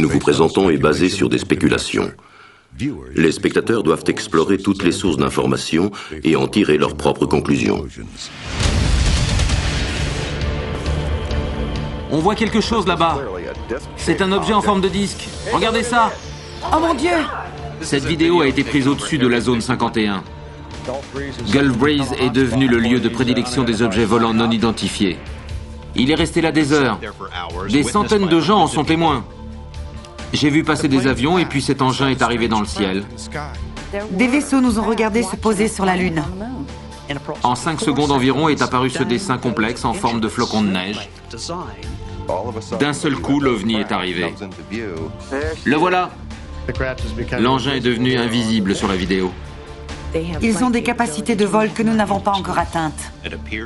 nous vous présentons est basé sur des spéculations. Les spectateurs doivent explorer toutes les sources d'informations et en tirer leurs propres conclusions. On voit quelque chose là-bas. C'est un objet en forme de disque. Regardez ça. Oh mon Dieu! Cette vidéo a été prise au-dessus de la zone 51. Gulf Breeze est devenu le lieu de prédilection des objets volants non identifiés. Il est resté là des heures. Des centaines de gens en sont témoins. J'ai vu passer des avions et puis cet engin est arrivé dans le ciel. Des vaisseaux nous ont regardés se poser sur la Lune. En 5 secondes environ est apparu ce dessin complexe en forme de flocon de neige. D'un seul coup, l'OVNI est arrivé. Le voilà. L'engin est devenu invisible sur la vidéo. Ils ont des capacités de vol que nous n'avons pas encore atteintes.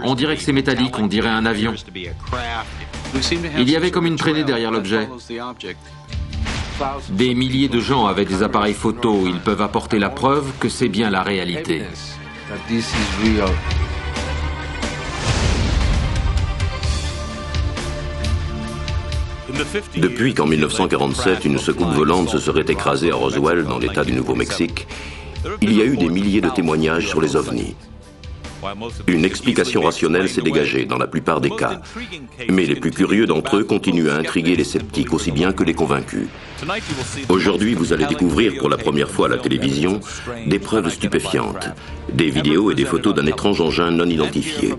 On dirait que c'est métallique, on dirait un avion. Il y avait comme une traînée derrière l'objet. Des milliers de gens avaient des appareils photo. Ils peuvent apporter la preuve que c'est bien la réalité. Depuis qu'en 1947, une secoupe volante se serait écrasée à Roswell, dans l'État du Nouveau-Mexique, il y a eu des milliers de témoignages sur les ovnis. Une explication rationnelle s'est dégagée dans la plupart des cas, mais les plus curieux d'entre eux continuent à intriguer les sceptiques aussi bien que les convaincus. Aujourd'hui, vous allez découvrir pour la première fois à la télévision des preuves stupéfiantes, des vidéos et des photos d'un étrange engin non identifié.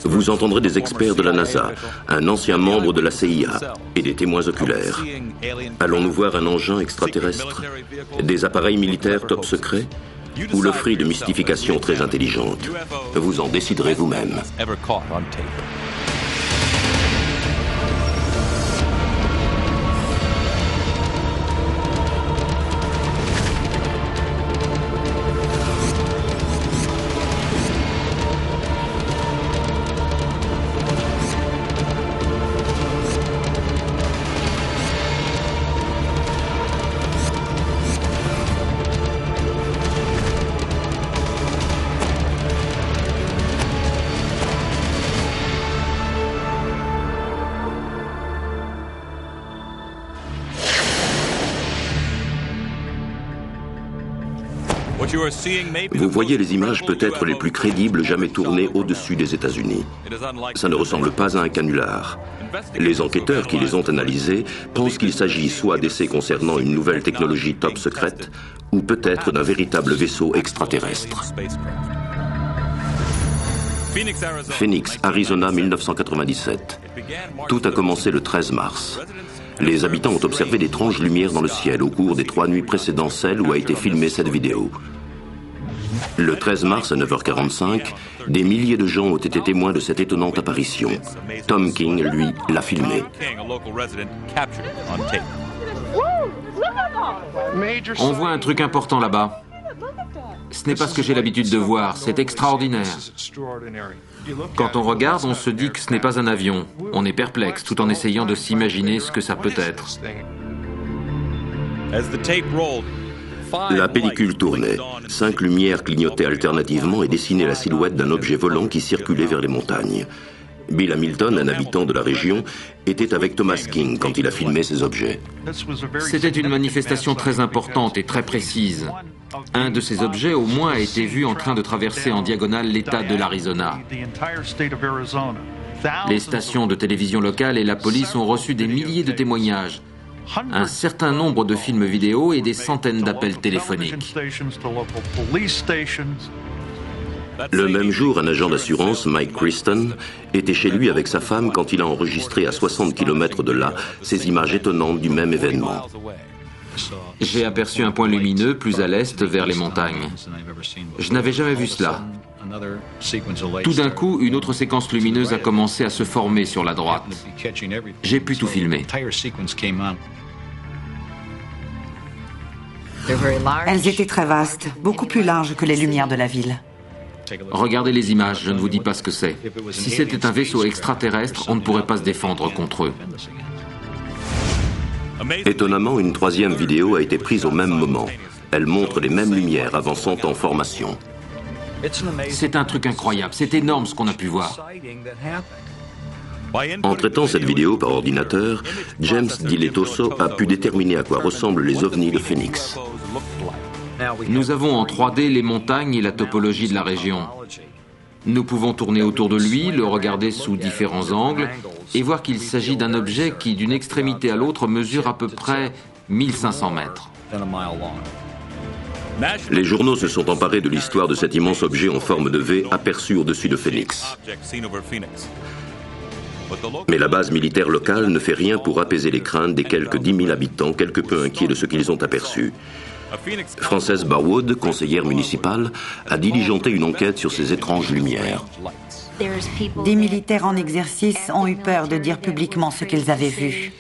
Vous entendrez des experts de la NASA, un ancien membre de la CIA et des témoins oculaires. Allons-nous voir un engin extraterrestre, des appareils militaires top secret ou le fruit de mystifications très intelligentes? Vous en déciderez vous-même. Vous voyez les images peut-être les plus crédibles jamais tournées au-dessus des États-Unis. Ça ne ressemble pas à un canular. Les enquêteurs qui les ont analysés pensent qu'il s'agit soit d'essais concernant une nouvelle technologie top secrète, ou peut-être d'un véritable vaisseau extraterrestre. Phoenix, Arizona, 1997. Tout a commencé le 13 mars. Les habitants ont observé d'étranges lumières dans le ciel au cours des 3 nuits précédant celle où a été filmée cette vidéo. Le 13 mars à 9h45, des milliers de gens ont été témoins de cette étonnante apparition. Tom King, lui, l'a filmé. On voit un truc important là-bas. Ce n'est pas ce que j'ai l'habitude de voir, c'est extraordinaire. Quand on regarde, on se dit que ce n'est pas un avion. On est perplexe tout en essayant de s'imaginer ce que ça peut être. La pellicule tournait. 5 lumières clignotaient alternativement et dessinaient la silhouette d'un objet volant qui circulait vers les montagnes. Bill Hamilton, un habitant de la région, était avec Thomas King quand il a filmé ces objets. C'était une manifestation très importante et très précise. Un de ces objets, au moins, a été vu en train de traverser en diagonale l'État de l'Arizona. Les stations de télévision locales et la police ont reçu des milliers de témoignages, un certain nombre de films vidéo et des centaines d'appels téléphoniques. Le même jour, un agent d'assurance, Mike Kristen, était chez lui avec sa femme quand il a enregistré à 60 km de là ces images étonnantes du même événement. J'ai aperçu un point lumineux plus à l'est vers les montagnes. Je n'avais jamais vu cela. Tout d'un coup, une autre séquence lumineuse a commencé à se former sur la droite. J'ai pu tout filmer. Elles étaient très vastes, beaucoup plus larges que les lumières de la ville. Regardez les images, je ne vous dis pas ce que c'est. Si c'était un vaisseau extraterrestre, on ne pourrait pas se défendre contre eux. Étonnamment, une 3e vidéo a été prise au même moment. Elle montre les mêmes lumières avançant en formation. C'est un truc incroyable, c'est énorme ce qu'on a pu voir. En traitant cette vidéo par ordinateur, James Diletoso a pu déterminer à quoi ressemblent les ovnis de Phoenix. Nous avons en 3D les montagnes et la topologie de la région. Nous pouvons tourner autour de lui, le regarder sous différents angles et voir qu'il s'agit d'un objet qui, d'une extrémité à l'autre, mesure à peu près 1500 mètres. Les journaux se sont emparés de l'histoire de cet immense objet en forme de V aperçu au-dessus de Phoenix. Mais la base militaire locale ne fait rien pour apaiser les craintes des quelques 10 000 habitants quelque peu inquiets de ce qu'ils ont aperçu. Frances Barwood, conseillère municipale, a diligenté une enquête sur ces étranges lumières. Des militaires en exercice ont eu peur de dire publiquement ce qu'ils avaient vu.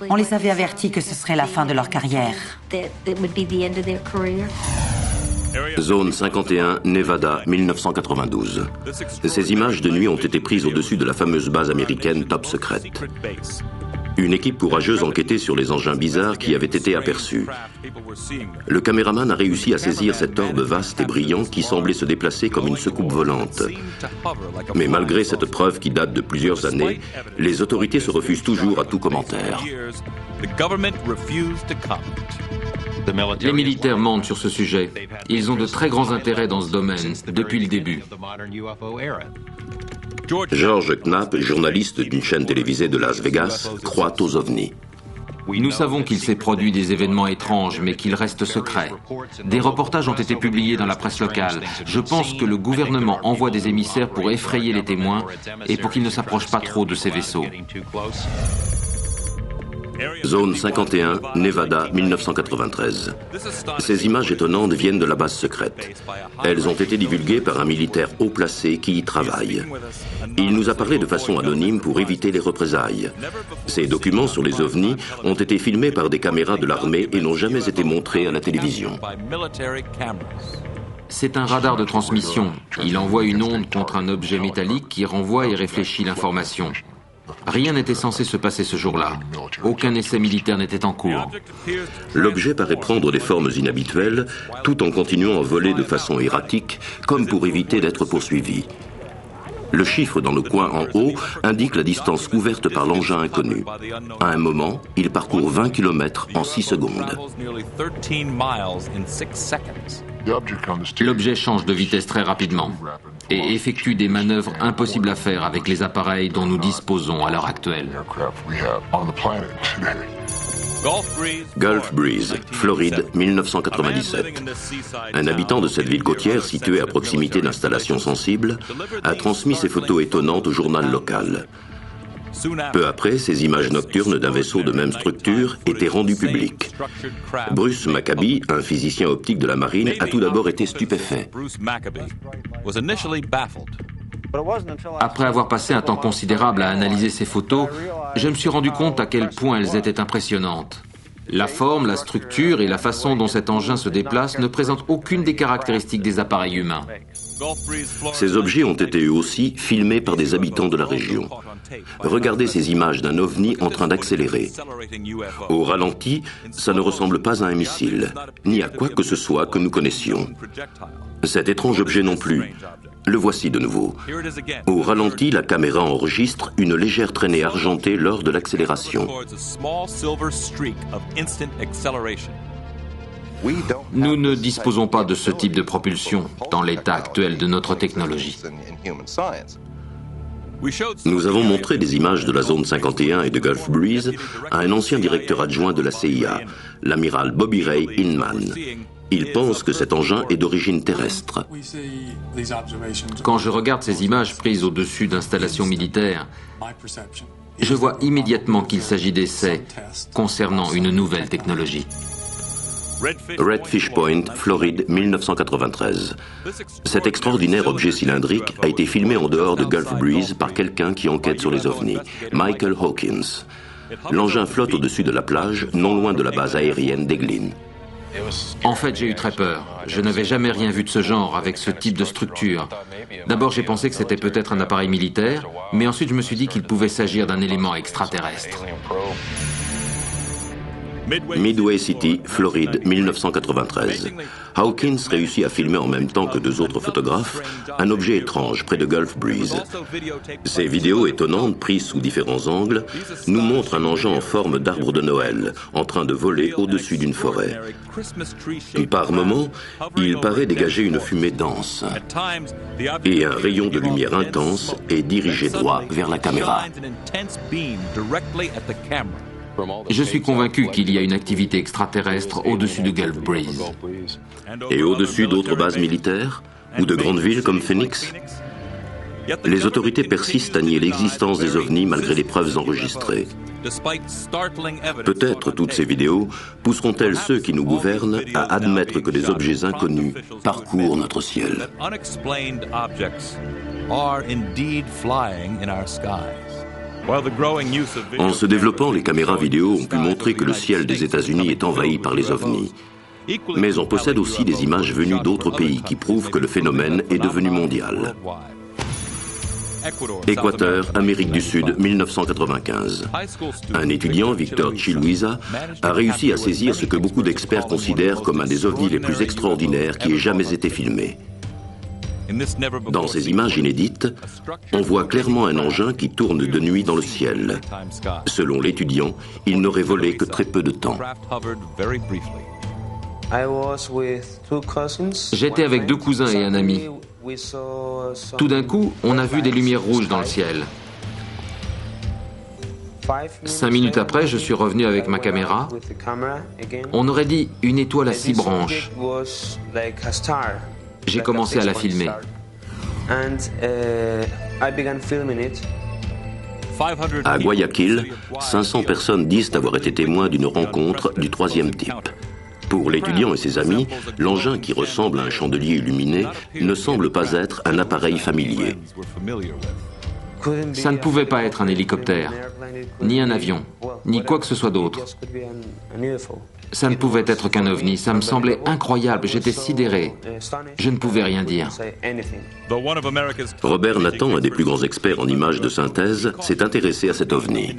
On les avait avertis que ce serait la fin de leur carrière. Zone 51, Nevada, 1992. Ces images de nuit ont été prises au-dessus de la fameuse base américaine Top Secret. Une équipe courageuse enquêtait sur les engins bizarres qui avaient été aperçus. Le caméraman a réussi à saisir cet orbe vaste et brillant qui semblait se déplacer comme une soucoupe volante. Mais malgré cette preuve qui date de plusieurs années, les autorités se refusent toujours à tout commentaire. Les militaires mentent sur ce sujet. Ils ont de très grands intérêts dans ce domaine, depuis le début. George Knapp, journaliste d'une chaîne télévisée de Las Vegas, croit aux ovnis. Nous savons qu'il s'est produit des événements étranges, mais qu'ils restent secrets. Des reportages ont été publiés dans la presse locale. Je pense que le gouvernement envoie des émissaires pour effrayer les témoins et pour qu'ils ne s'approchent pas trop de ces vaisseaux. Zone 51, Nevada, 1993. Ces images étonnantes viennent de la base secrète. Elles ont été divulguées par un militaire haut placé qui y travaille. Il nous a parlé de façon anonyme pour éviter les représailles. Ces documents sur les ovnis ont été filmés par des caméras de l'armée et n'ont jamais été montrés à la télévision. C'est un radar de transmission. Il envoie une onde contre un objet métallique qui renvoie et réfléchit l'information. Rien n'était censé se passer ce jour-là. Aucun essai militaire n'était en cours. L'objet paraît prendre des formes inhabituelles, tout en continuant à voler de façon erratique, comme pour éviter d'être poursuivi. Le chiffre dans le coin en haut indique la distance couverte par l'engin inconnu. À un moment, il parcourt 20 km en 6 secondes. L'objet change de vitesse très rapidement et effectue des manœuvres impossibles à faire avec les appareils dont nous disposons à l'heure actuelle. Gulf Breeze, Floride, 1997. Un habitant de cette ville côtière, située à proximité d'installations sensibles, a transmis ces photos étonnantes au journal local. Peu après, ces images nocturnes d'un vaisseau de même structure étaient rendues publiques. Bruce Maccabee, un physicien optique de la marine, a tout d'abord été stupéfait. Après avoir passé un temps considérable à analyser ces photos, je me suis rendu compte à quel point elles étaient impressionnantes. La forme, la structure et la façon dont cet engin se déplace ne présentent aucune des caractéristiques des appareils humains. Ces objets ont été eux aussi filmés par des habitants de la région. Regardez ces images d'un ovni en train d'accélérer. Au ralenti, ça ne ressemble pas à un missile, ni à quoi que ce soit que nous connaissions. Cet étrange objet non plus. Le voici de nouveau. Au ralenti, la caméra enregistre une légère traînée argentée lors de l'accélération. Nous ne disposons pas de ce type de propulsion dans l'état actuel de notre technologie. Nous avons montré des images de la zone 51 et de Gulf Breeze à un ancien directeur adjoint de la CIA, l'amiral Bobby Ray Inman. Il pense que cet engin est d'origine terrestre. Quand je regarde ces images prises au-dessus d'installations militaires, je vois immédiatement qu'il s'agit d'essais concernant une nouvelle technologie. Redfish Point, Floride, 1993. Cet extraordinaire objet cylindrique a été filmé en dehors de Gulf Breeze par quelqu'un qui enquête sur les ovnis, Michael Hawkins. L'engin flotte au-dessus de la plage, non loin de la base aérienne d'Eglin. En fait, j'ai eu très peur. Je n'avais jamais rien vu de ce genre, avec ce type de structure. D'abord, j'ai pensé que c'était peut-être un appareil militaire, mais ensuite je me suis dit qu'il pouvait s'agir d'un élément extraterrestre. Midway City, Floride, 1993. Hawkins réussit à filmer en même temps que deux autres photographes un objet étrange près de Gulf Breeze. Ces vidéos étonnantes, prises sous différents angles, nous montrent un engin en forme d'arbre de Noël en train de voler au-dessus d'une forêt. Par moments, il paraît dégager une fumée dense et un rayon de lumière intense est dirigé droit vers la caméra. Je suis convaincu qu'il y a une activité extraterrestre au-dessus de Gulf Breeze. Et au-dessus d'autres bases militaires ou de grandes villes comme Phoenix? Les autorités persistent à nier l'existence des ovnis malgré les preuves enregistrées. Peut-être toutes ces vidéos pousseront-elles ceux qui nous gouvernent à admettre que des objets inconnus parcourent notre ciel. En se développant, les caméras vidéo ont pu montrer que le ciel des États-Unis est envahi par les ovnis. Mais on possède aussi des images venues d'autres pays qui prouvent que le phénomène est devenu mondial. Équateur, Amérique du Sud, 1995. Un étudiant, Victor Chiluisa, a réussi à saisir ce que beaucoup d'experts considèrent comme un des ovnis les plus extraordinaires qui ait jamais été filmé. Dans ces images inédites, on voit clairement un engin qui tourne de nuit dans le ciel. Selon l'étudiant, il n'aurait volé que très peu de temps. J'étais avec deux cousins et un ami. Tout d'un coup, on a vu des lumières rouges dans le ciel. 5 minutes après, je suis revenu avec ma caméra. On aurait dit une étoile à 6 branches. J'ai commencé à la filmer. À Guayaquil, 500 personnes disent avoir été témoins d'une rencontre du troisième type. Pour l'étudiant et ses amis, l'engin qui ressemble à un chandelier illuminé ne semble pas être un appareil familier. Ça ne pouvait pas être un hélicoptère, ni un avion, ni quoi que ce soit d'autre. Ça ne pouvait être qu'un ovni. Ça me semblait incroyable. J'étais sidéré. Je ne pouvais rien dire. Robert Nathan, un des plus grands experts en images de synthèse, s'est intéressé à cet ovni.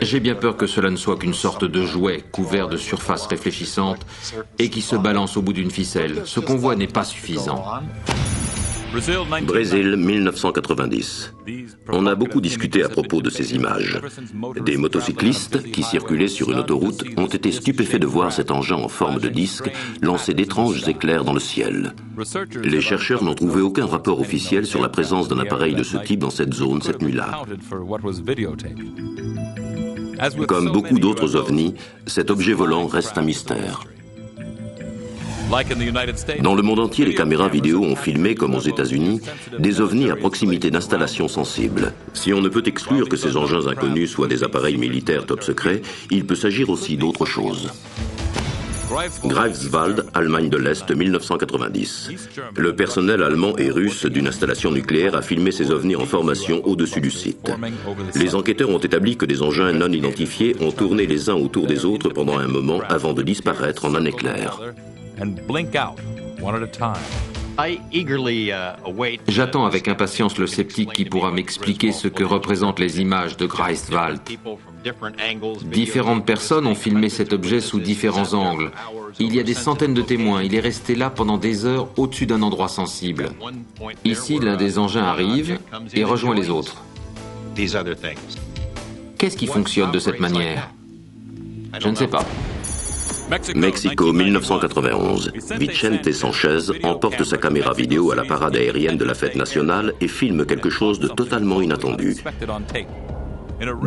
J'ai bien peur que cela ne soit qu'une sorte de jouet couvert de surface réfléchissante et qui se balance au bout d'une ficelle. Ce qu'on voit n'est pas suffisant. Brésil, 1990. On a beaucoup discuté à propos de ces images. Des motocyclistes qui circulaient sur une autoroute ont été stupéfaits de voir cet engin en forme de disque lancer d'étranges éclairs dans le ciel. Les chercheurs n'ont trouvé aucun rapport officiel sur la présence d'un appareil de ce type dans cette zone cette nuit-là. Comme beaucoup d'autres ovnis, cet objet volant reste un mystère. Dans le monde entier, les caméras vidéo ont filmé, comme aux États-Unis, des ovnis à proximité d'installations sensibles. Si on ne peut exclure que ces engins inconnus soient des appareils militaires top secrets, il peut s'agir aussi d'autre chose. Greifswald, Allemagne de l'Est, 1990. Le personnel allemand et russe d'une installation nucléaire a filmé ces ovnis en formation au-dessus du site. Les enquêteurs ont établi que des engins non identifiés ont tourné les uns autour des autres pendant un moment avant de disparaître en un éclair. J'attends avec impatience le sceptique qui pourra m'expliquer ce que représentent les images de Greifswald. Différentes personnes ont filmé cet objet sous différents angles. Il y a des centaines de témoins. Il est resté là pendant des heures au-dessus d'un endroit sensible. Ici, l'un des engins arrive et rejoint les autres. Qu'est-ce qui fonctionne de cette manière? Je ne sais pas. Mexico, 1991. Vicente Sanchez emporte sa caméra vidéo à la parade aérienne de la fête nationale et filme quelque chose de totalement inattendu.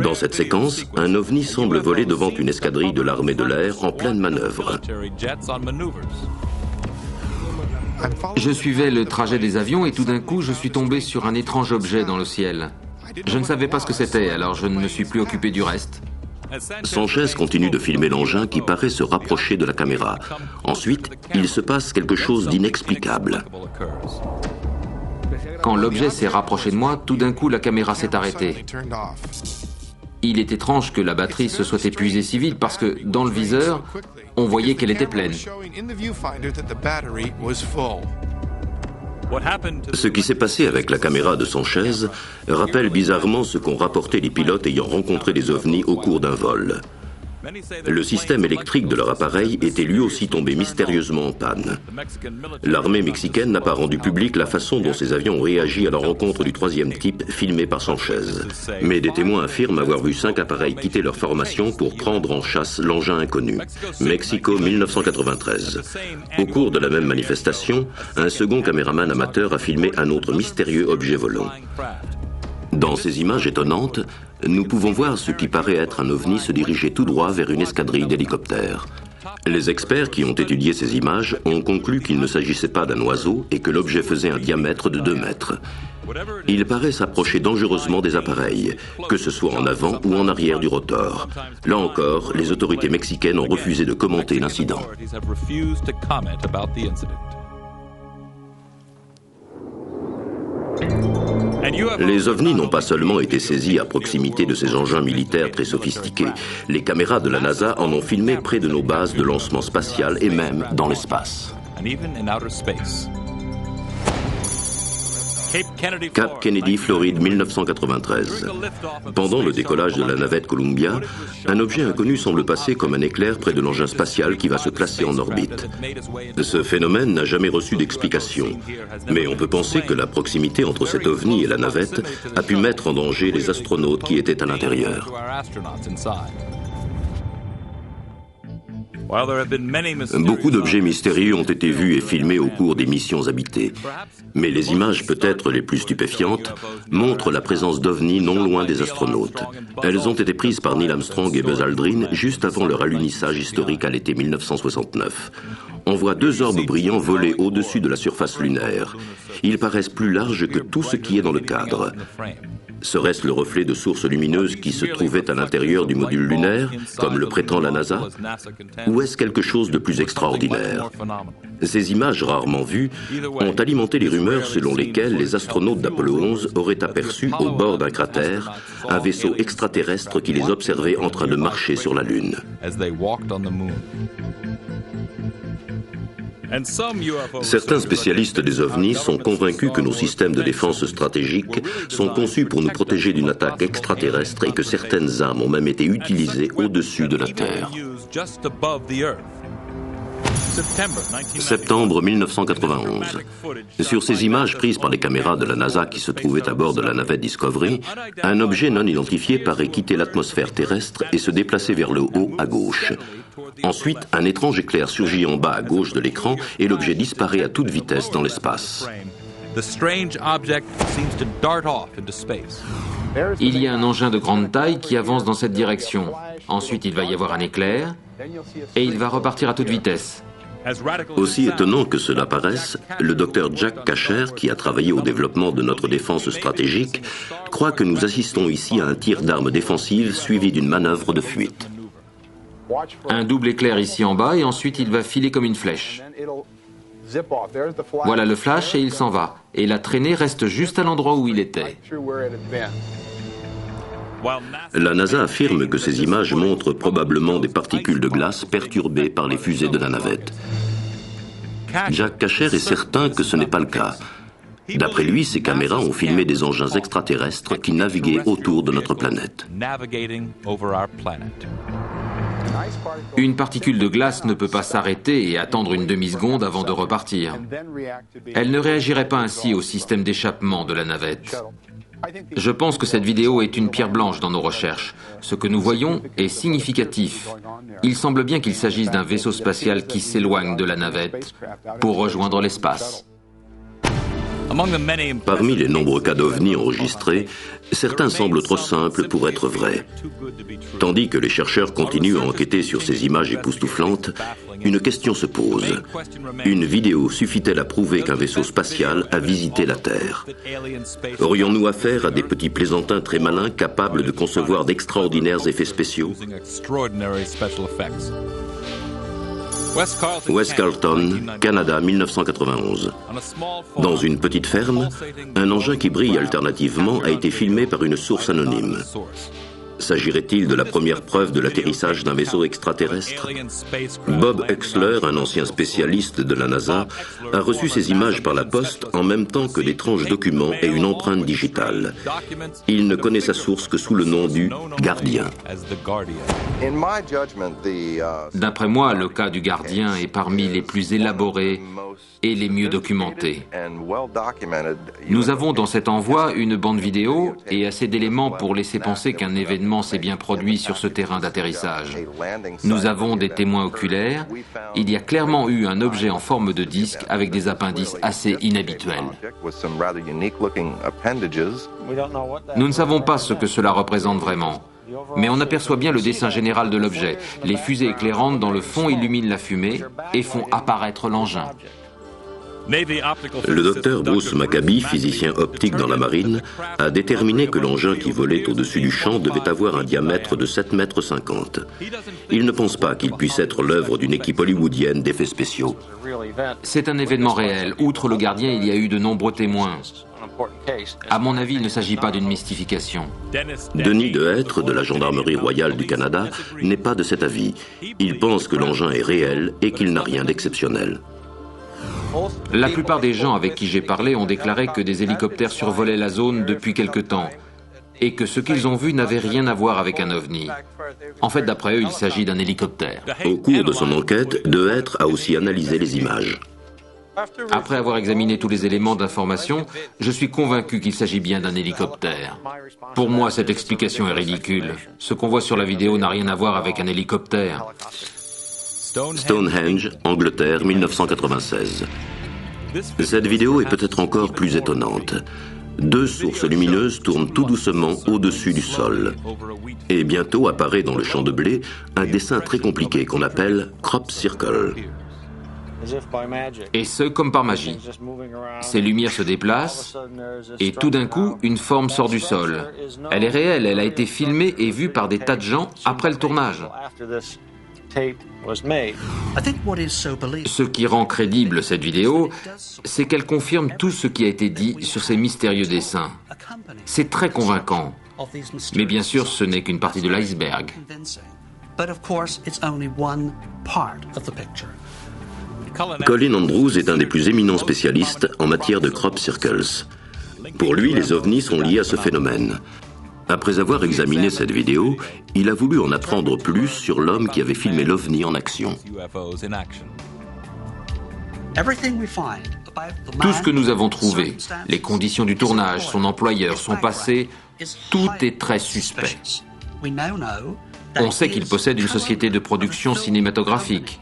Dans cette séquence, un ovni semble voler devant une escadrille de l'armée de l'air en pleine manœuvre. Je suivais le trajet des avions et tout d'un coup, je suis tombé sur un étrange objet dans le ciel. Je ne savais pas ce que c'était, alors je ne me suis plus occupé du reste. Sanchez continue de filmer l'engin qui paraît se rapprocher de la caméra. Ensuite, il se passe quelque chose d'inexplicable. Quand l'objet s'est rapproché de moi, tout d'un coup, la caméra s'est arrêtée. Il est étrange que la batterie se soit épuisée si vite parce que, dans le viseur, on voyait qu'elle était pleine. Ce qui s'est passé avec la caméra de Sanchez rappelle bizarrement ce qu'ont rapporté les pilotes ayant rencontré des ovnis au cours d'un vol. Le système électrique de leur appareil était lui aussi tombé mystérieusement en panne. L'armée mexicaine n'a pas rendu publique la façon dont ces avions ont réagi à la rencontre du troisième type filmé par Sanchez. Mais des témoins affirment avoir vu 5 appareils quitter leur formation pour prendre en chasse l'engin inconnu. Mexico 1993. Au cours de la même manifestation, un second caméraman amateur a filmé un autre mystérieux objet volant. Dans ces images étonnantes, nous pouvons voir ce qui paraît être un ovni se diriger tout droit vers une escadrille d'hélicoptères. Les experts qui ont étudié ces images ont conclu qu'il ne s'agissait pas d'un oiseau et que l'objet faisait un diamètre de 2 mètres. Il paraît s'approcher dangereusement des appareils, que ce soit en avant ou en arrière du rotor. Là encore, les autorités mexicaines ont refusé de commenter l'incident. Les ovnis n'ont pas seulement été saisis à proximité de ces engins militaires très sophistiqués. Les caméras de la NASA en ont filmé près de nos bases de lancement spatial et même dans l'espace. Cap Kennedy, Floride, 1993. Pendant le décollage de la navette Columbia, un objet inconnu semble passer comme un éclair près de l'engin spatial qui va se placer en orbite. Ce phénomène n'a jamais reçu d'explication, mais on peut penser que la proximité entre cet ovni et la navette a pu mettre en danger les astronautes qui étaient à l'intérieur. Beaucoup d'objets mystérieux ont été vus et filmés au cours des missions habitées. Mais les images peut-être les plus stupéfiantes montrent la présence d'ovnis non loin des astronautes. Elles ont été prises par Neil Armstrong et Buzz Aldrin juste avant leur alunissage historique à l'été 1969. On voit 2 orbes brillants voler au-dessus de la surface lunaire. Ils paraissent plus larges que tout ce qui est dans le cadre. Serait-ce le reflet de sources lumineuses qui se trouvaient à l'intérieur du module lunaire, comme le prétend la NASA? Ou est-ce quelque chose de plus extraordinaire? Ces images rarement vues ont alimenté les rumeurs selon lesquelles les astronautes d'Apollo 11 auraient aperçu au bord d'un cratère un vaisseau extraterrestre qui les observait en train de marcher sur la Lune. Certains spécialistes des ovnis sont convaincus que nos systèmes de défense stratégique sont conçus pour nous protéger d'une attaque extraterrestre et que certaines armes ont même été utilisées au-dessus de la Terre. Septembre 1991. Sur ces images prises par les caméras de la NASA qui se trouvaient à bord de la navette Discovery, un objet non identifié paraît quitter l'atmosphère terrestre et se déplacer vers le haut à gauche. Ensuite, un étrange éclair surgit en bas à gauche de l'écran et l'objet disparaît à toute vitesse dans l'espace. Il y a un engin de grande taille qui avance dans cette direction. Ensuite, il va y avoir un éclair et il va repartir à toute vitesse. Aussi étonnant que cela paraisse, le docteur Jack Kasher, qui a travaillé au développement de notre défense stratégique, croit que nous assistons ici à un tir d'armes défensives suivi d'une manœuvre de fuite. Un double éclair ici en bas et ensuite il va filer comme une flèche. Voilà le flash et il s'en va. Et la traînée reste juste à l'endroit où il était. La NASA affirme que ces images montrent probablement des particules de glace perturbées par les fusées de la navette. Jack Kasher est certain que ce n'est pas le cas. D'après lui, ces caméras ont filmé des engins extraterrestres qui naviguaient autour de notre planète. Une particule de glace ne peut pas s'arrêter et attendre une demi-seconde avant de repartir. Elle ne réagirait pas ainsi au système d'échappement de la navette. Je pense que cette vidéo est une pierre blanche dans nos recherches. Ce que nous voyons est significatif. Il semble bien qu'il s'agisse d'un vaisseau spatial qui s'éloigne de la navette pour rejoindre l'espace. Parmi les nombreux cas d'ovnis enregistrés, certains semblent trop simples pour être vrais. Tandis que les chercheurs continuent à enquêter sur ces images époustouflantes, une question se pose. Une vidéo suffit-elle à prouver qu'un vaisseau spatial a visité la Terre? Aurions-nous affaire à des petits plaisantins très malins capables de concevoir d'extraordinaires effets spéciaux? West Carleton, Canada, 1991. Dans une petite ferme, un engin qui brille alternativement a été filmé par une source anonyme. S'agirait-il de la première preuve de l'atterrissage d'un vaisseau extraterrestre? Bob Exler, un ancien spécialiste de la NASA, a reçu ces images par la poste en même temps que d'étranges documents et une empreinte digitale. Il ne connaît sa source que sous le nom du Gardien. D'après moi, le cas du Gardien est parmi les plus élaborés et les mieux documentés. Nous avons dans cet envoi une bande vidéo et assez d'éléments pour laisser penser qu'un événement s'est bien produit sur ce terrain d'atterrissage. Nous avons des témoins oculaires. Il y a clairement eu un objet en forme de disque avec des appendices assez inhabituels. Nous ne savons pas ce que cela représente vraiment. Mais on aperçoit bien le dessin général de l'objet. Les fusées éclairantes dans le fond illuminent la fumée et font apparaître l'engin. Le docteur Bruce Maccabee, physicien optique dans la marine, a déterminé que l'engin qui volait au-dessus du champ devait avoir un diamètre de 7,50 mètres. Il ne pense pas qu'il puisse être l'œuvre d'une équipe hollywoodienne d'effets spéciaux. C'est un événement réel. Outre le Gardien, il y a eu de nombreux témoins. À mon avis, il ne s'agit pas d'une mystification. Denis Dehêtre, de la Gendarmerie royale du Canada, n'est pas de cet avis. Il pense que l'engin est réel et qu'il n'a rien d'exceptionnel. La plupart des gens avec qui j'ai parlé ont déclaré que des hélicoptères survolaient la zone depuis quelque temps et que ce qu'ils ont vu n'avait rien à voir avec un ovni. En fait, d'après eux, il s'agit d'un hélicoptère. Au cours de son enquête, Dehêtre a aussi analysé les images. Après avoir examiné tous les éléments d'information, je suis convaincu qu'il s'agit bien d'un hélicoptère. Pour moi, cette explication est ridicule. Ce qu'on voit sur la vidéo n'a rien à voir avec un hélicoptère. Stonehenge, Angleterre, 1996. Cette vidéo est peut-être encore plus étonnante. Deux sources lumineuses tournent tout doucement au-dessus du sol. Et bientôt apparaît dans le champ de blé un dessin très compliqué qu'on appelle crop circle. Et ce, comme par magie. Ces lumières se déplacent et tout d'un coup, une forme sort du sol. Elle est réelle, elle a été filmée et vue par des tas de gens après le tournage. Ce qui rend crédible cette vidéo, c'est qu'elle confirme tout ce qui a été dit sur ces mystérieux dessins. C'est très convaincant. Mais bien sûr, ce n'est qu'une partie de l'iceberg. Colin Andrews est un des plus éminents spécialistes en matière de crop circles. Pour lui, les ovnis sont liés à ce phénomène. Après avoir examiné cette vidéo, il a voulu en apprendre plus sur l'homme qui avait filmé l'OVNI en action. Tout ce que nous avons trouvé, les conditions du tournage, son employeur, son passé, tout est très suspect. On sait qu'il possède une société de production cinématographique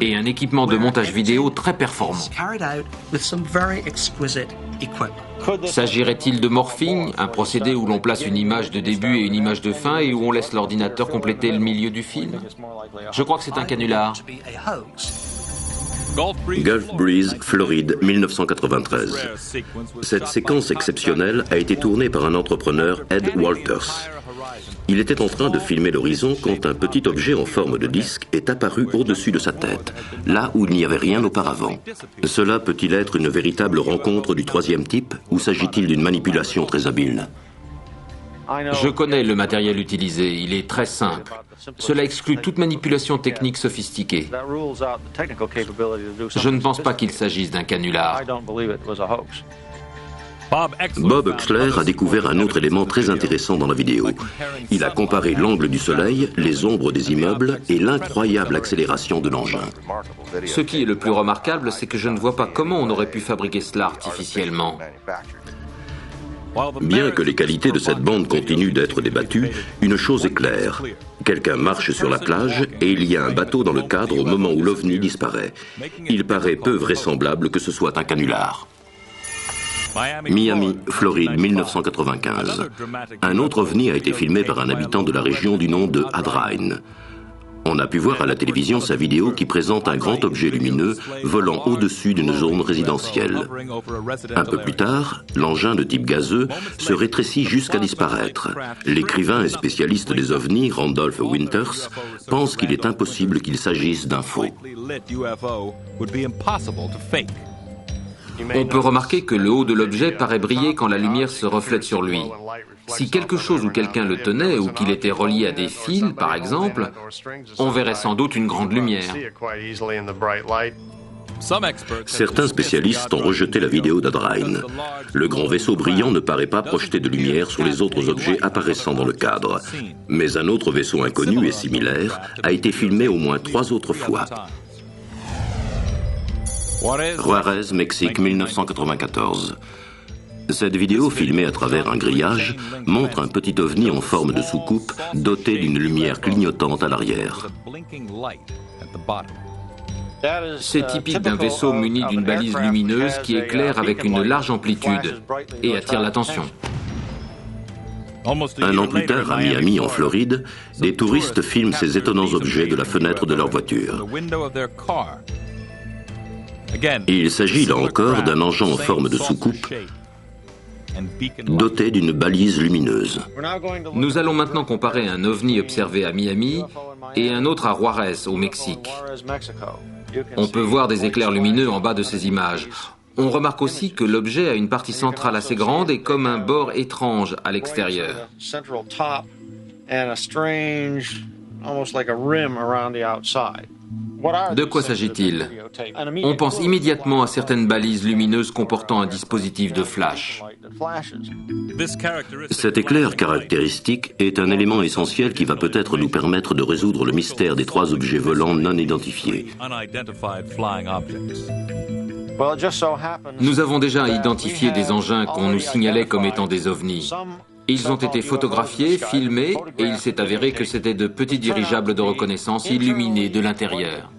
et un équipement de montage vidéo très performant. S'agirait-il de morphing, un procédé où l'on place une image de début et une image de fin et où on laisse l'ordinateur compléter le milieu du film? Je crois que c'est un canular. Gulf Breeze, Floride, 1993. Cette séquence exceptionnelle a été tournée par un entrepreneur, Ed Walters. Il était en train de filmer l'horizon quand un petit objet en forme de disque est apparu au-dessus de sa tête, là où il n'y avait rien auparavant. Cela peut-il être une véritable rencontre du troisième type ou s'agit-il d'une manipulation très habile? Je connais le matériel utilisé, il est très simple. Cela exclut toute manipulation technique sophistiquée. Je ne pense pas qu'il s'agisse d'un canular. Bob Exler a découvert un autre élément très intéressant dans la vidéo. Il a comparé l'angle du soleil, les ombres des immeubles et l'incroyable accélération de l'engin. Ce qui est le plus remarquable, c'est que je ne vois pas comment on aurait pu fabriquer cela artificiellement. Bien que les qualités de cette bande continuent d'être débattues, une chose est claire. Quelqu'un marche sur la plage et il y a un bateau dans le cadre au moment où l'OVNI disparaît. Il paraît peu vraisemblable que ce soit un canular. Miami, Floride, 1995. Un autre OVNI a été filmé par un habitant de la région du nom de Hadrine. On a pu voir à la télévision sa vidéo qui présente un grand objet lumineux volant au-dessus d'une zone résidentielle. Un peu plus tard, l'engin de type gazeux se rétrécit jusqu'à disparaître. L'écrivain et spécialiste des ovnis, Randolph Winters, pense qu'il est impossible qu'il s'agisse d'un faux. On peut remarquer que le haut de l'objet paraît briller quand la lumière se reflète sur lui. Si quelque chose ou quelqu'un le tenait ou qu'il était relié à des fils, par exemple, on verrait sans doute une grande lumière. Certains spécialistes ont rejeté la vidéo d'Adrain. Le grand vaisseau brillant ne paraît pas projeter de lumière sur les autres objets apparaissant dans le cadre. Mais un autre vaisseau inconnu et similaire a été filmé au moins 3 autres fois. Juarez, Mexique, 1994. Cette vidéo, filmée à travers un grillage, montre un petit ovni en forme de soucoupe doté d'une lumière clignotante à l'arrière. C'est typique d'un vaisseau muni d'une balise lumineuse qui éclaire avec une large amplitude et attire l'attention. Un an plus tard, à Miami, en Floride, des touristes filment ces étonnants objets de la fenêtre de leur voiture. Il s'agit là encore d'un engin en forme de soucoupe doté d'une balise lumineuse. Nous allons maintenant comparer un ovni observé à Miami et un autre à Juarez, au Mexique. On peut voir des éclairs lumineux en bas de ces images. On remarque aussi que l'objet a une partie centrale assez grande et comme un bord étrange à l'extérieur. De quoi s'agit-il? On pense immédiatement à certaines balises lumineuses comportant un dispositif de flash. Cet éclair caractéristique est un élément essentiel qui va peut-être nous permettre de résoudre le mystère des 3 objets volants non identifiés. Nous avons déjà identifié des engins qu'on nous signalait comme étant des ovnis. Ils ont été photographiés, filmés, et il s'est avéré que c'étaient de petits dirigeables de reconnaissance illuminés de l'intérieur.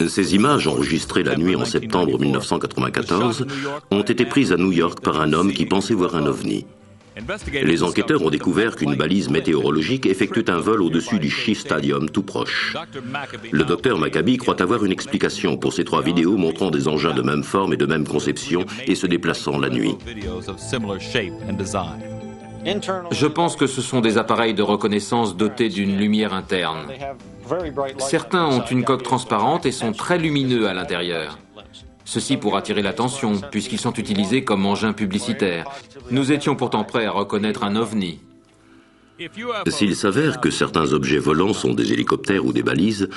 Ces images, enregistrées la nuit en septembre 1994, ont été prises à New York par un homme qui pensait voir un ovni. Les enquêteurs ont découvert qu'une balise météorologique effectuait un vol au-dessus du Shea Stadium tout proche. Le docteur Maccabi croit avoir une explication pour ces 3 vidéos montrant des engins de même forme et de même conception et se déplaçant la nuit. Je pense que ce sont des appareils de reconnaissance dotés d'une lumière interne. Certains ont une coque transparente et sont très lumineux à l'intérieur. Ceci pour attirer l'attention, puisqu'ils sont utilisés comme engins publicitaires. Nous étions pourtant prêts à reconnaître un ovni. S'il s'avère que certains objets volants sont des hélicoptères ou des balises,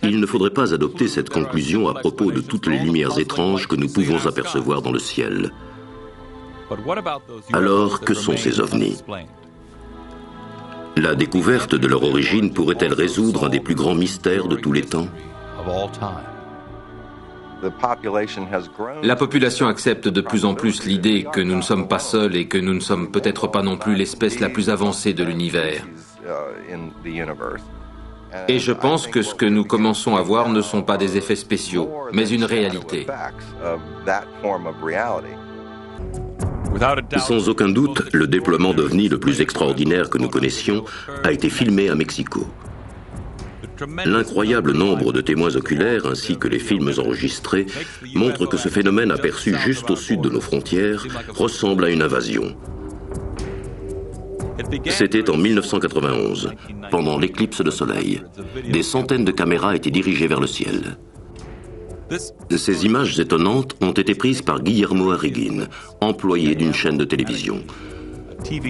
il ne faudrait pas adopter cette conclusion à propos de toutes les lumières étranges que nous pouvons apercevoir dans le ciel. Alors, que sont ces ovnis? La découverte de leur origine pourrait-elle résoudre un des plus grands mystères de tous les temps? La population accepte de plus en plus l'idée que nous ne sommes pas seuls et que nous ne sommes peut-être pas non plus l'espèce la plus avancée de l'univers. Et je pense que ce que nous commençons à voir ne sont pas des effets spéciaux, mais une réalité. Sans aucun doute, le déploiement d'ovnis le plus extraordinaire que nous connaissions a été filmé à Mexico. L'incroyable nombre de témoins oculaires ainsi que les films enregistrés montrent que ce phénomène aperçu juste au sud de nos frontières ressemble à une invasion. C'était en 1991, pendant l'éclipse de soleil. Des centaines de caméras étaient dirigées vers le ciel. Ces images étonnantes ont été prises par Guillermo Arriguin, employé d'une chaîne de télévision.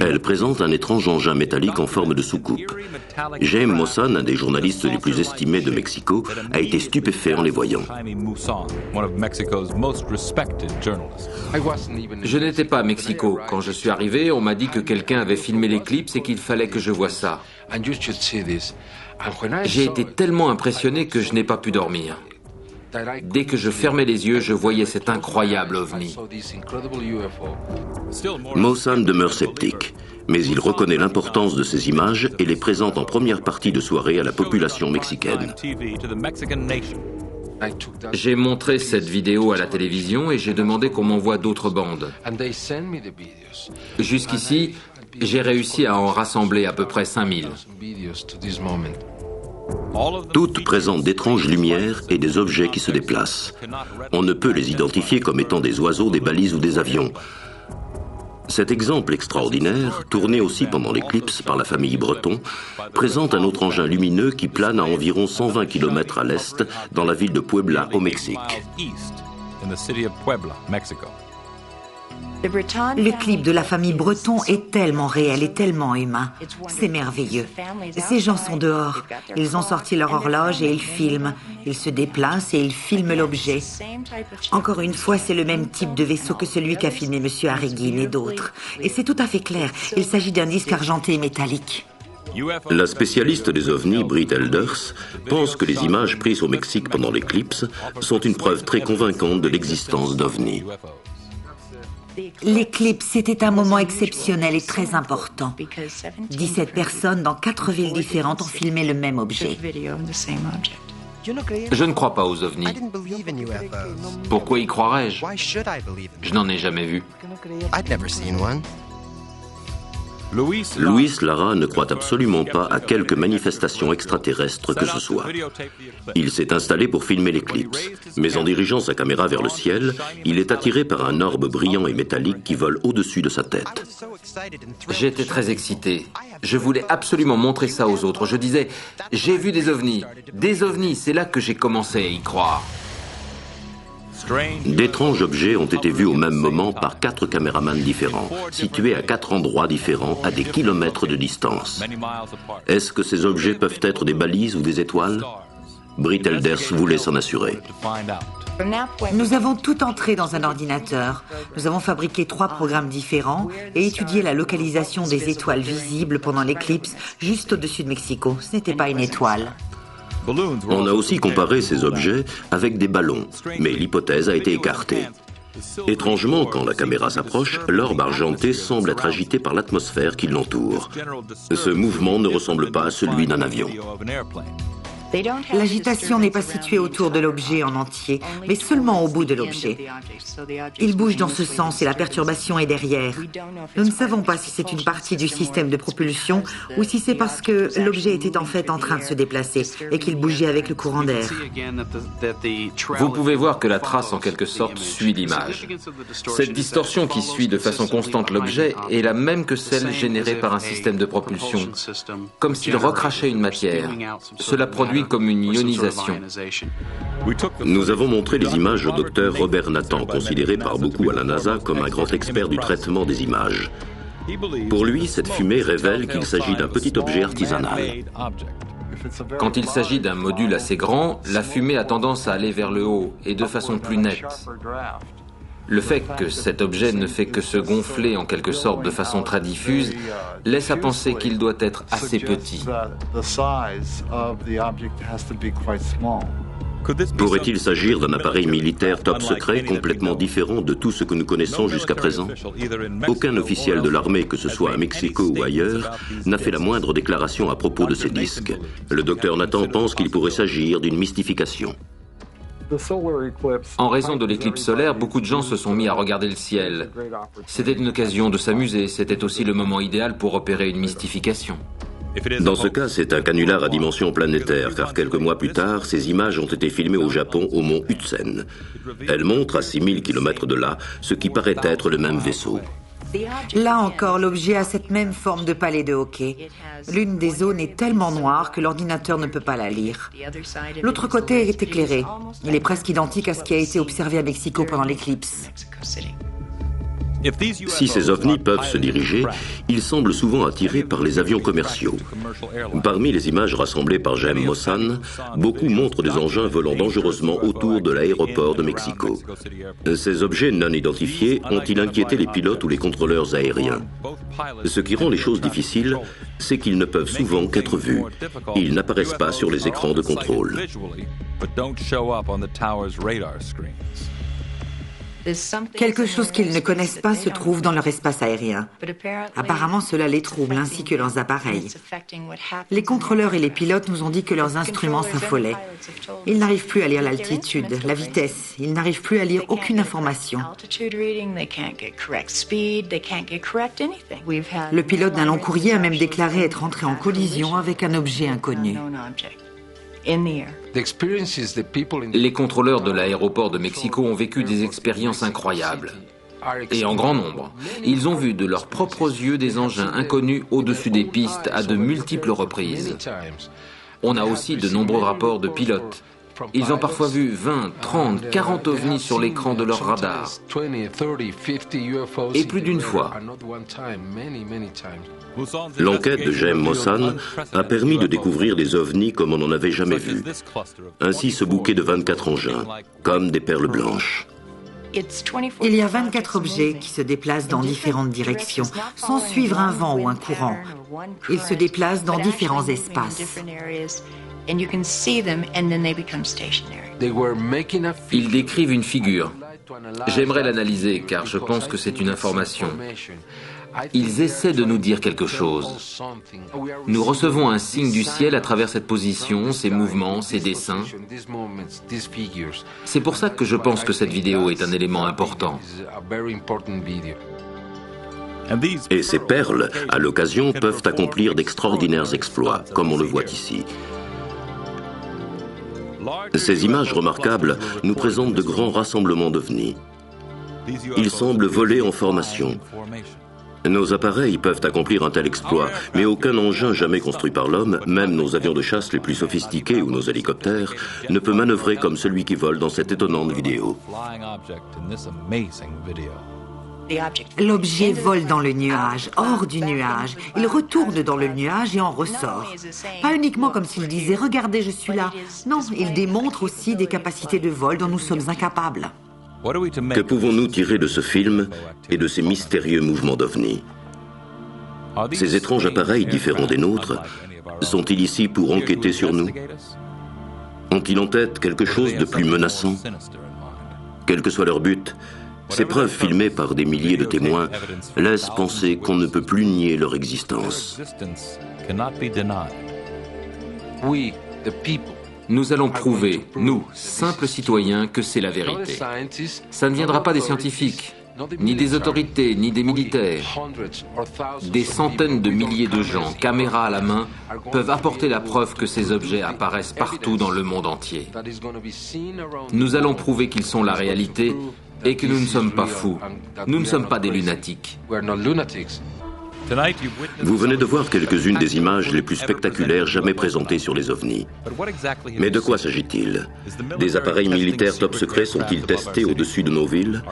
Elle présente un étrange engin métallique en forme de soucoupe. Jaime Maussan, un des journalistes les plus estimés de Mexico, a été stupéfait en les voyant. Je n'étais pas à Mexico. Quand je suis arrivé, on m'a dit que quelqu'un avait filmé l'éclipse et qu'il fallait que je voie ça. J'ai été tellement impressionné que je n'ai pas pu dormir. Dès que je fermais les yeux, je voyais cet incroyable ovni. Maussan demeure sceptique, mais il reconnaît l'importance de ces images et les présente en première partie de soirée à la population mexicaine. J'ai montré cette vidéo à la télévision et j'ai demandé qu'on m'envoie d'autres bandes. Jusqu'ici, j'ai réussi à en rassembler à peu près 5000. Toutes présentent d'étranges lumières et des objets qui se déplacent. On ne peut les identifier comme étant des oiseaux, des balises ou des avions. Cet exemple extraordinaire, tourné aussi pendant l'éclipse par la famille Breton, présente un autre engin lumineux qui plane à environ 120 km à l'est dans la ville de Puebla, au Mexique. Le clip de la famille Breton est tellement réel et tellement humain. C'est merveilleux. Ces gens sont dehors. Ils ont sorti leur horloge et ils filment. Ils se déplacent et ils filment l'objet. Encore une fois, c'est le même type de vaisseau que celui qu'a filmé M. Harrigan et d'autres. Et c'est tout à fait clair. Il s'agit d'un disque argenté et métallique. La spécialiste des ovnis, Britt Elders, pense que les images prises au Mexique pendant l'éclipse sont une preuve très convaincante de l'existence d'ovnis. L'éclipse était un moment exceptionnel et très important. 17 personnes dans 4 villes différentes ont filmé le même objet. Je ne crois pas aux ovnis. Pourquoi y croirais-je? Je n'en ai jamais vu. Luis Lara ne croit absolument pas à quelque manifestation extraterrestre que ce soit. Il s'est installé pour filmer l'éclipse, mais en dirigeant sa caméra vers le ciel, il est attiré par un orbe brillant et métallique qui vole au-dessus de sa tête. J'étais très excité. Je voulais absolument montrer ça aux autres. Je disais, j'ai vu des ovnis. Des ovnis, c'est là que j'ai commencé à y croire. D'étranges objets ont été vus au même moment par 4 caméramans différents, situés à 4 endroits différents à des kilomètres de distance. Est-ce que ces objets peuvent être des balises ou des étoiles? Britt Elders voulait s'en assurer. Nous avons tout entré dans un ordinateur. Nous avons fabriqué 3 programmes différents et étudié la localisation des étoiles visibles pendant l'éclipse juste au-dessus de Mexico. Ce n'était pas une étoile. On a aussi comparé ces objets avec des ballons, mais l'hypothèse a été écartée. Étrangement, quand la caméra s'approche, l'orbe argenté semble être agité par l'atmosphère qui l'entoure. Ce mouvement ne ressemble pas à celui d'un avion. L'agitation n'est pas située autour de l'objet en entier, mais seulement au bout de l'objet. Il bouge dans ce sens et la perturbation est derrière. Nous ne savons pas si c'est une partie du système de propulsion ou si c'est parce que l'objet était en fait en train de se déplacer et qu'il bougeait avec le courant d'air. Vous pouvez voir que la trace, en quelque sorte, suit l'image. Cette distorsion qui suit de façon constante l'objet est la même que celle générée par un système de propulsion, comme s'il recrachait une matière. Cela produit comme une ionisation. Nous avons montré les images au docteur Robert Nathan, considéré par beaucoup à la NASA comme un grand expert du traitement des images. Pour lui, cette fumée révèle qu'il s'agit d'un petit objet artisanal. Quand il s'agit d'un module assez grand, la fumée a tendance à aller vers le haut et de façon plus nette. Le fait que cet objet ne fait que se gonfler en quelque sorte de façon très diffuse laisse à penser qu'il doit être assez petit. Pourrait-il s'agir d'un appareil militaire top secret complètement différent de tout ce que nous connaissons jusqu'à présent? Aucun officiel de l'armée, que ce soit à Mexico ou ailleurs, n'a fait la moindre déclaration à propos de ces disques. Le docteur Nathan pense qu'il pourrait s'agir d'une mystification. En raison de l'éclipse solaire, beaucoup de gens se sont mis à regarder le ciel. C'était une occasion de s'amuser, c'était aussi le moment idéal pour opérer une mystification. Dans ce cas, c'est un canular à dimension planétaire, car quelques mois plus tard, ces images ont été filmées au Japon, au mont Hudson. Elles montrent à 6000 km de là ce qui paraît être le même vaisseau. Là encore, l'objet a cette même forme de palais de hockey. L'une des zones est tellement noire que l'ordinateur ne peut pas la lire. L'autre côté est éclairé. Il est presque identique à ce qui a été observé à Mexico pendant l'éclipse. Si ces ovnis peuvent se diriger, ils semblent souvent attirés par les avions commerciaux. Parmi les images rassemblées par James Mossan, beaucoup montrent des engins volant dangereusement autour de l'aéroport de Mexico. Ces objets non identifiés ont-ils inquiété les pilotes ou les contrôleurs aériens? Ce qui rend les choses difficiles, c'est qu'ils ne peuvent souvent qu'être vus. Ils n'apparaissent pas sur les écrans de contrôle. Quelque chose qu'ils ne connaissent pas se trouve dans leur espace aérien. Apparemment, cela les trouble, ainsi que leurs appareils. Les contrôleurs et les pilotes nous ont dit que leurs instruments s'affolaient. Ils n'arrivent plus à lire l'altitude, la vitesse. Ils n'arrivent plus à lire aucune information. Le pilote d'un long courrier a même déclaré être entré en collision avec un objet inconnu. Les contrôleurs de l'aéroport de Mexico ont vécu des expériences incroyables. Et en grand nombre. Ils ont vu de leurs propres yeux des engins inconnus au-dessus des pistes à de multiples reprises. On a aussi de nombreux rapports de pilotes Ils ont parfois vu 20, 30, 40 ovnis sur l'écran de leur radar. Et plus d'une fois. L'enquête de James Mossan a permis de découvrir des ovnis comme on n'en avait jamais vu. Ainsi ce bouquet de 24 engins, comme des perles blanches. Il y a 24 objets qui se déplacent dans différentes directions, sans suivre un vent ou un courant. Ils se déplacent dans différents espaces. Ils décrivent une figure. J'aimerais l'analyser car je pense que c'est une information. Ils essaient de nous dire quelque chose. Nous recevons un signe du ciel à travers cette position, ces mouvements, ces dessins. C'est pour ça que je pense que cette vidéo est un élément important. Et ces perles, à l'occasion, peuvent accomplir d'extraordinaires exploits, comme on le voit ici. Ces images remarquables nous présentent de grands rassemblements d'ovnis. Ils semblent voler en formation. Nos appareils peuvent accomplir un tel exploit, mais aucun engin jamais construit par l'homme, même nos avions de chasse les plus sophistiqués ou nos hélicoptères, ne peut manœuvrer comme celui qui vole dans cette étonnante vidéo. L'objet vole dans le nuage, hors du nuage. Il retourne dans le nuage et en ressort. Pas uniquement comme s'il disait « Regardez, je suis là ». Non, il démontre aussi des capacités de vol dont nous sommes incapables. Que pouvons-nous tirer de ce film et de ces mystérieux mouvements d'ovnis? Ces étranges appareils différents des nôtres sont-ils ici pour enquêter sur nous? Ont-ils en tête quelque chose de plus menaçant? Quel que soit leur but, ces preuves filmées par des milliers de témoins laissent penser qu'on ne peut plus nier leur existence. Nous allons prouver, nous, simples citoyens, que c'est la vérité. Ça ne viendra pas des scientifiques, ni des autorités, ni des militaires. Des centaines de milliers de gens, caméras à la main, peuvent apporter la preuve que ces objets apparaissent partout dans le monde entier. Nous allons prouver qu'ils sont la réalité et que nous ne sommes pas fous. Nous ne sommes pas des lunatiques. Vous venez de voir quelques-unes des images les plus spectaculaires jamais présentées sur les ovnis. Mais de quoi s'agit-il? Des appareils militaires top secrets sont-ils testés au-dessus de nos villes?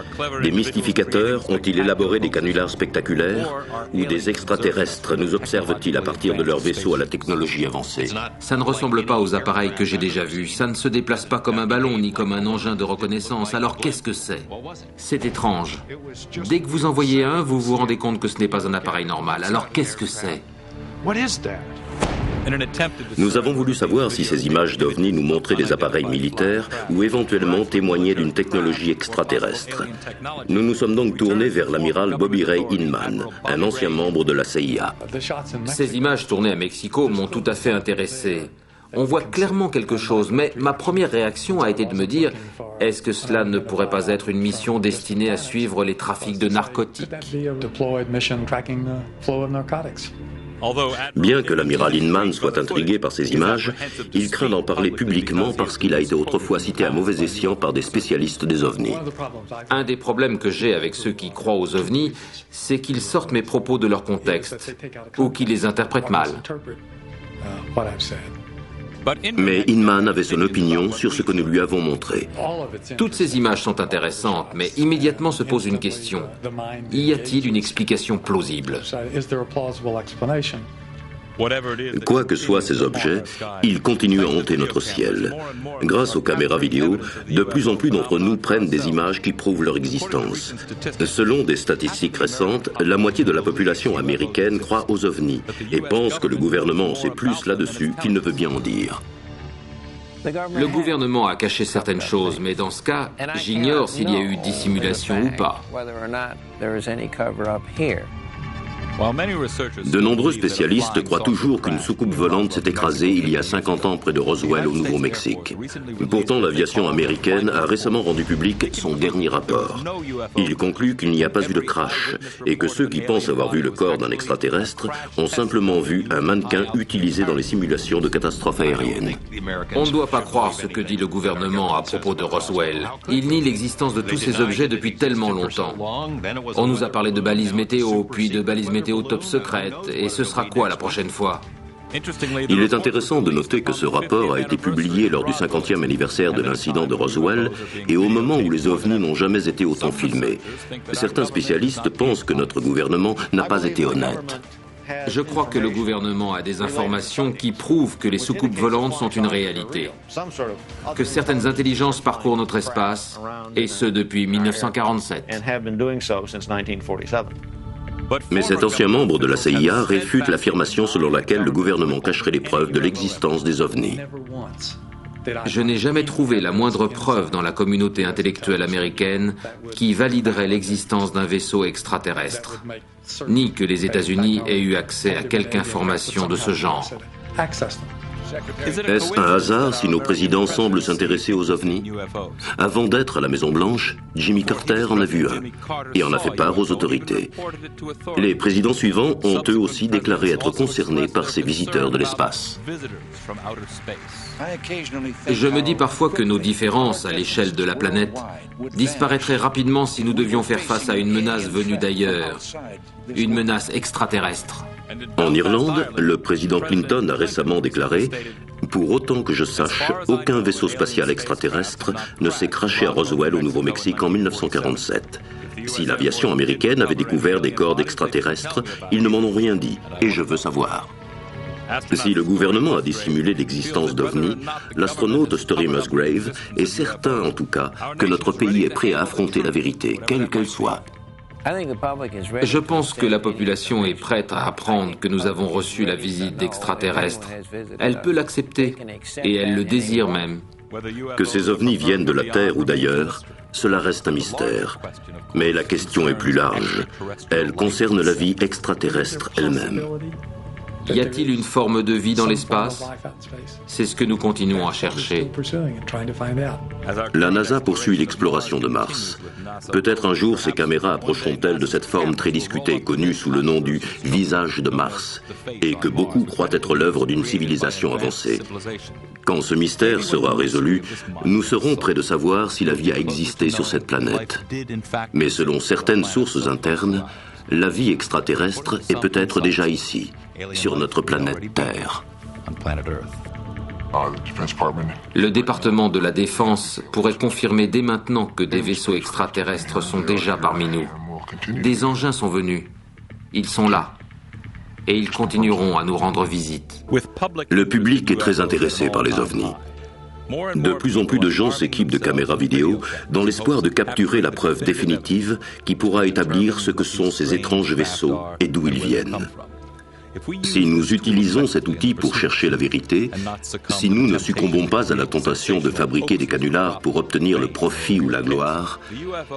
Des mystificateurs ont-ils élaboré des canulars spectaculaires? Ou des extraterrestres nous observent-ils à partir de leurs vaisseaux à la technologie avancée? Ça ne ressemble pas aux appareils que j'ai déjà vus. Ça ne se déplace pas comme un ballon ni comme un engin de reconnaissance. Alors qu'est-ce que c'est? C'est étrange. Dès que vous en voyez un, vous vous rendez compte que ce n'est pas un appareil normal. Alors qu'est-ce que c'est? Nous avons voulu savoir si ces images d'ovnis nous montraient des appareils militaires ou éventuellement témoignaient d'une technologie extraterrestre. Nous nous sommes donc tournés vers l'amiral Bobby Ray Inman, un ancien membre de la CIA. Ces images tournées à Mexico m'ont tout à fait intéressé. On voit clairement quelque chose, mais ma première réaction a été de me dire « Est-ce que cela ne pourrait pas être une mission destinée à suivre les trafics de narcotiques ?» Bien que l'amiral Inman soit intrigué par ces images, il craint d'en parler publiquement parce qu'il a été autrefois cité à mauvais escient par des spécialistes des ovnis. Un des problèmes que j'ai avec ceux qui croient aux ovnis, c'est qu'ils sortent mes propos de leur contexte, ou qu'ils les interprètent mal. Mais Inman avait son opinion sur ce que nous lui avons montré. Toutes ces images sont intéressantes, mais immédiatement se pose une question. Y a-t-il une explication plausible? Quoi que soient ces objets, ils continuent à hanter notre ciel. Grâce aux caméras vidéo, de plus en plus d'entre nous prennent des images qui prouvent leur existence. Selon des statistiques récentes, la moitié de la population américaine croit aux ovnis et pense que le gouvernement en sait plus là-dessus qu'il ne veut bien en dire. Le gouvernement a caché certaines choses, mais dans ce cas, j'ignore s'il y a eu dissimulation ou pas. De nombreux spécialistes croient toujours qu'une soucoupe volante s'est écrasée il y a 50 ans près de Roswell au Nouveau-Mexique. Pourtant, l'aviation américaine a récemment rendu public son dernier rapport. Il conclut qu'il n'y a pas eu de crash et que ceux qui pensent avoir vu le corps d'un extraterrestre ont simplement vu un mannequin utilisé dans les simulations de catastrophes aériennes. On ne doit pas croire ce que dit le gouvernement à propos de Roswell. Il nie l'existence de tous ces objets depuis tellement longtemps. On nous a parlé de balises météo, puis de balises météo top secrète, et ce sera quoi la prochaine fois? Il est intéressant de noter que ce rapport a été publié lors du 50e anniversaire de l'incident de Roswell et au moment où les ovnis n'ont jamais été autant filmés. Certains spécialistes pensent que notre gouvernement n'a pas été honnête. Je crois que le gouvernement a des informations qui prouvent que les soucoupes volantes sont une réalité, que certaines intelligences parcourent notre espace, et ce depuis 1947. Mais cet ancien membre de la CIA réfute l'affirmation selon laquelle le gouvernement cacherait les preuves de l'existence des ovnis. Je n'ai jamais trouvé la moindre preuve dans la communauté intellectuelle américaine qui validerait l'existence d'un vaisseau extraterrestre, ni que les États-Unis aient eu accès à quelque information de ce genre. Est-ce un hasard si nos présidents semblent s'intéresser aux ovnis? Avant d'être à la Maison-Blanche, Jimmy Carter en a vu un et en a fait part aux autorités. Les présidents suivants ont eux aussi déclaré être concernés par ces visiteurs de l'espace. Je me dis parfois que nos différences à l'échelle de la planète disparaîtraient rapidement si nous devions faire face à une menace venue d'ailleurs, une menace extraterrestre. En Irlande, le président Clinton a récemment déclaré « Pour autant que je sache, aucun vaisseau spatial extraterrestre ne s'est crashé à Roswell au Nouveau-Mexique en 1947. Si l'aviation américaine avait découvert des corps d'extraterrestres, ils ne m'en ont rien dit, et je veux savoir. » Si le gouvernement a dissimulé l'existence d'ovnis, l'astronaute Story Musgrave est certain en tout cas que notre pays est prêt à affronter la vérité, quelle qu'elle soit. Je pense que la population est prête à apprendre que nous avons reçu la visite d'extraterrestres. Elle peut l'accepter, et elle le désire même. Que ces ovnis viennent de la Terre ou d'ailleurs, cela reste un mystère. Mais la question est plus large. Elle concerne la vie extraterrestre elle-même. Y a-t-il une forme de vie dans l'espace? C'est ce que nous continuons à chercher. La NASA poursuit l'exploration de Mars. Peut-être un jour ces caméras approcheront-elles de cette forme très discutée, connue sous le nom du « visage de Mars », et que beaucoup croient être l'œuvre d'une civilisation avancée. Quand ce mystère sera résolu, nous serons près de savoir si la vie a existé sur cette planète. Mais selon certaines sources internes, la vie extraterrestre est peut-être déjà ici, sur notre planète Terre. Le département de la Défense pourrait confirmer dès maintenant que des vaisseaux extraterrestres sont déjà parmi nous. Des engins sont venus. Ils sont là. Et ils continueront à nous rendre visite. Le public est très intéressé par les ovnis. De plus en plus de gens s'équipent de caméras vidéo dans l'espoir de capturer la preuve définitive qui pourra établir ce que sont ces étranges vaisseaux et d'où ils viennent. Si nous utilisons cet outil pour chercher la vérité, si nous ne succombons pas à la tentation de fabriquer des canulars pour obtenir le profit ou la gloire,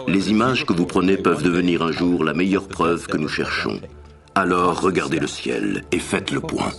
les images que vous prenez peuvent devenir un jour la meilleure preuve que nous cherchons. Alors regardez le ciel et faites le point.